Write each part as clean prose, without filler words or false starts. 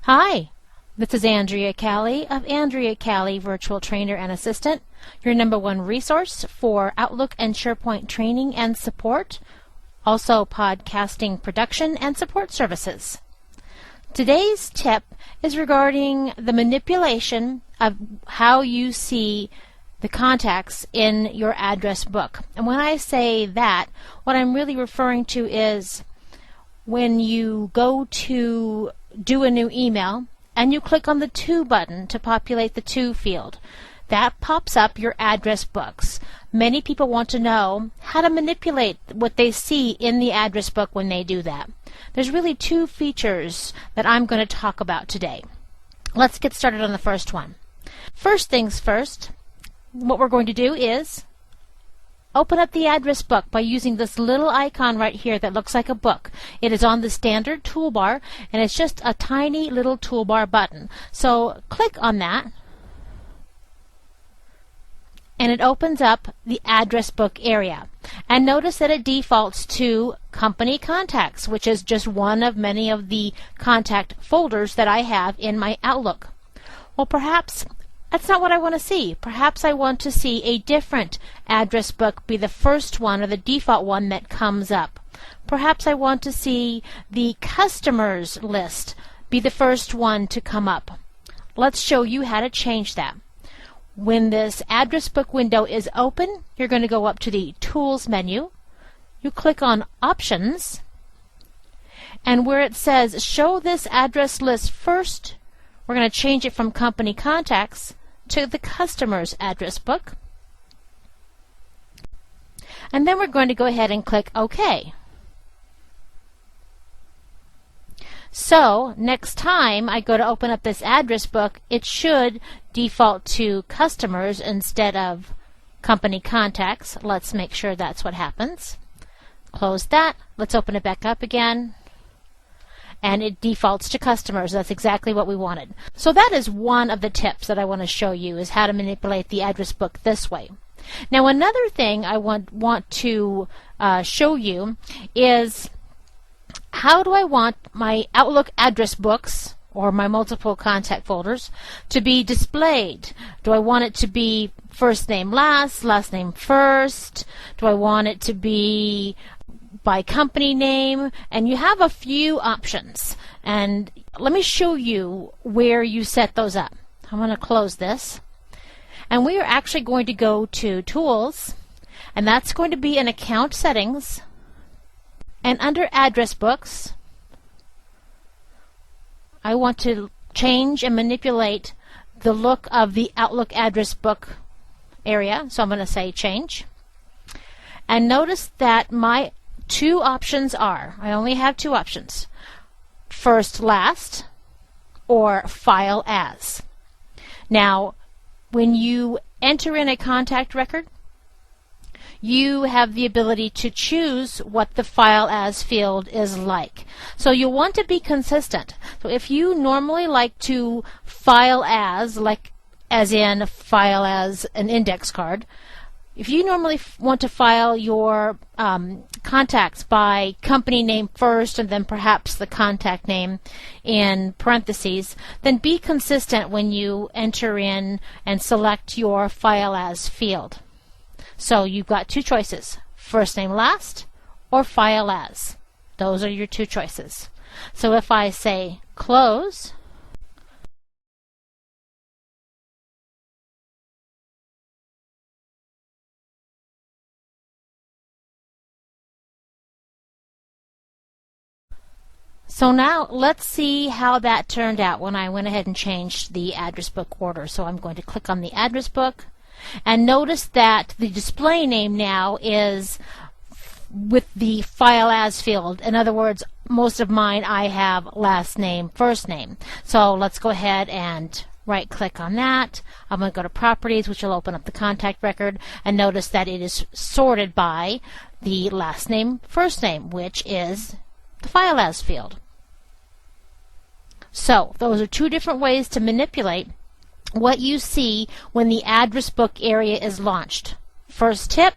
Hi, this is AndreaKalli of AndreaKalli Virtual Trainer and Assistant, your #1 resource for Outlook and SharePoint training and support, also podcasting production and support services. Today's tip is regarding the manipulation of how you see the contacts in your address book. And when I say that, what I'm really referring to is when you go to do a new email and you click on the To button to populate the To field. That pops up your address books. Many people want to know how to manipulate what they see in the address book when they do that. There's really two features that I'm going to talk about today. Let's get started on the first one. First things first, what we're going to do is open up the address book by using this little icon right here that looks like a book. It is on the standard toolbar, and it's just a tiny little toolbar button. So click on that, and it opens up the address book area. And notice that it defaults to Company Contacts, which is just one of many of the contact folders that I have in my Outlook. Well, perhaps that's not what I want to see. Perhaps I want to see a different address book be the first one or the default one that comes up. Perhaps I want to see the customers list be the first one to come up. Let's show you how to change that. When this address book window is open, you're going to go up to the Tools menu. You click on Options, and where it says Show this address list first, we're going to change it from Company Contacts to the Customer's address book. And then we're going to go ahead and click OK. So next time I go to open up this address book, it should default to Customers instead of Company Contacts. Let's make sure that's what happens. Close that. Let's open it back up again. And it defaults to Customers. That's exactly what we wanted. So that is one of the tips that I want to show you, is how to manipulate the address book this way. Now another thing I want to show you is how do I want my Outlook address books or my multiple contact folders to be displayed? Do I want it to be first name last, last name first? Do I want it to be by company name? And you have a few options, and let me show you where you set those up. I'm going to close this, and we are actually going to go to Tools, and that's going to be in Account Settings, and under Address Books I want to change and manipulate the look of the Outlook address book area, so I'm going to say Change, and notice that my two options are, I only have two options, first last or file as. Now when you enter in a contact record, you have the ability to choose what the file as field is like. So you'll want to be consistent. So if you normally like to file as, like as in file as an index card, if you normally want to file your contacts by company name first and then perhaps the contact name in parentheses, then be consistent when you enter in and select your file as field. So you've got two choices, first name last or file as. Those are your two choices. So if I say close, so now let's see how that turned out when I went ahead and changed the address book order. So I'm going to click on the address book, and notice that the display name now is with the file as field. In other words, most of mine I have last name, first name. So let's go ahead and right click on that. I'm going to go to Properties, which will open up the contact record, and notice that it is sorted by the last name, first name, which is the file as field. So those are two different ways to manipulate what you see when the address book area is launched. First tip,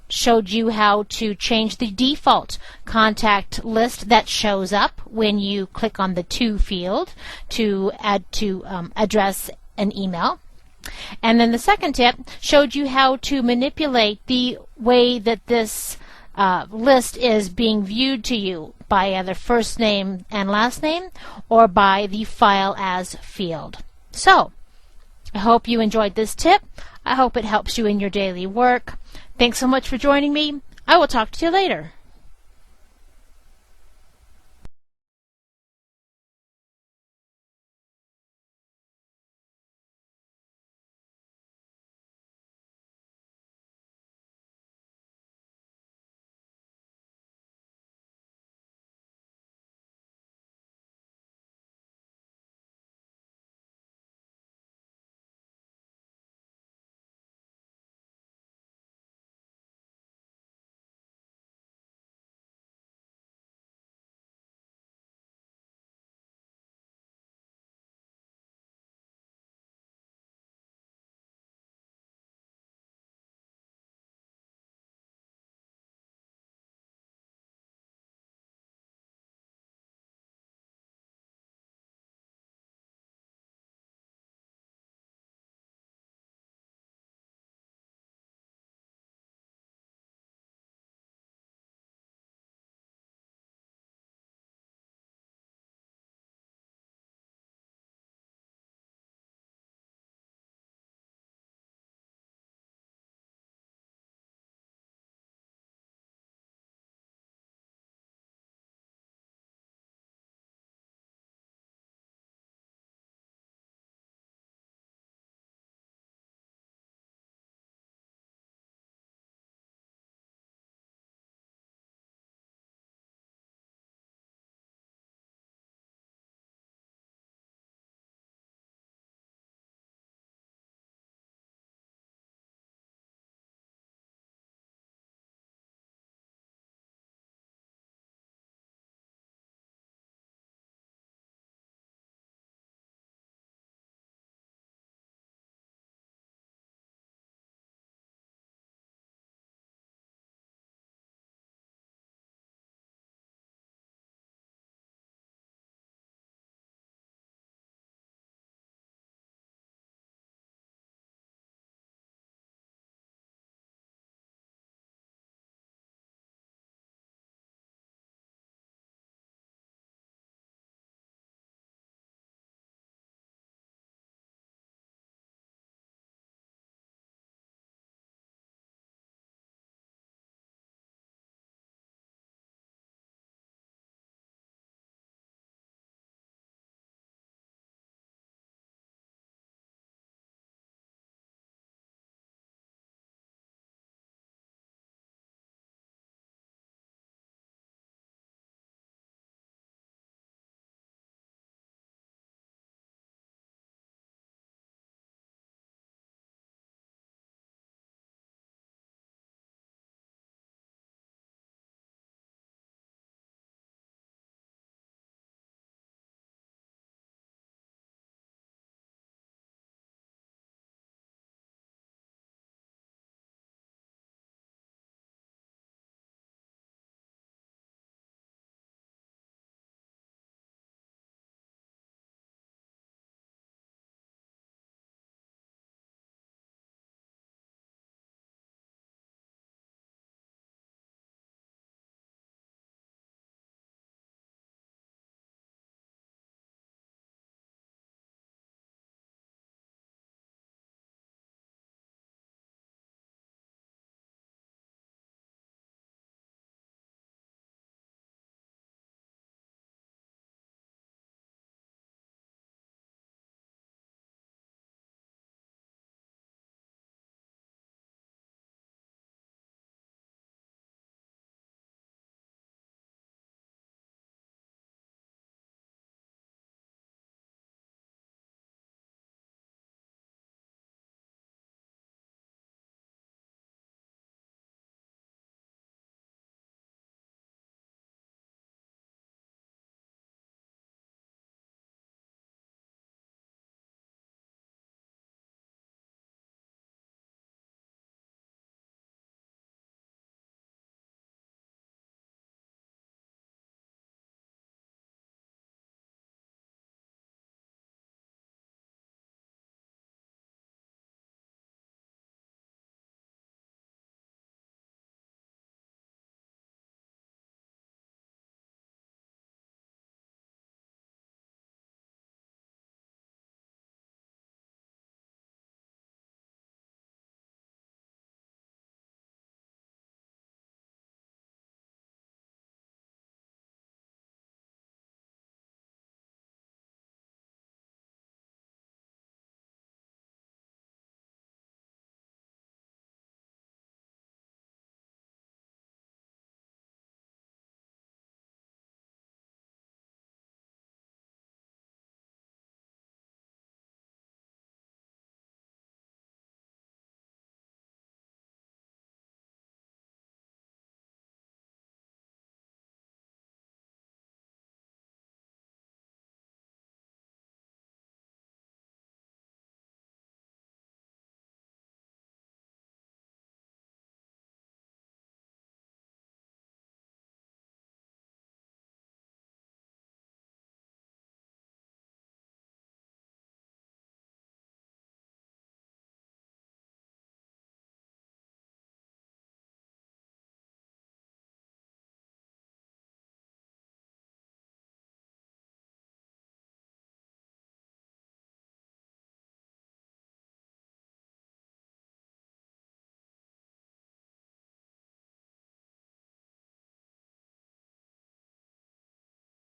showed you how to change the default contact list that shows up when you click on the To field to add to address an email. And then the second tip showed you how to manipulate the way that this list is being viewed to you by either first name and last name or by the File As field. So, I hope you enjoyed this tip. I hope it helps you in your daily work. Thanks so much for joining me. I will talk to you later.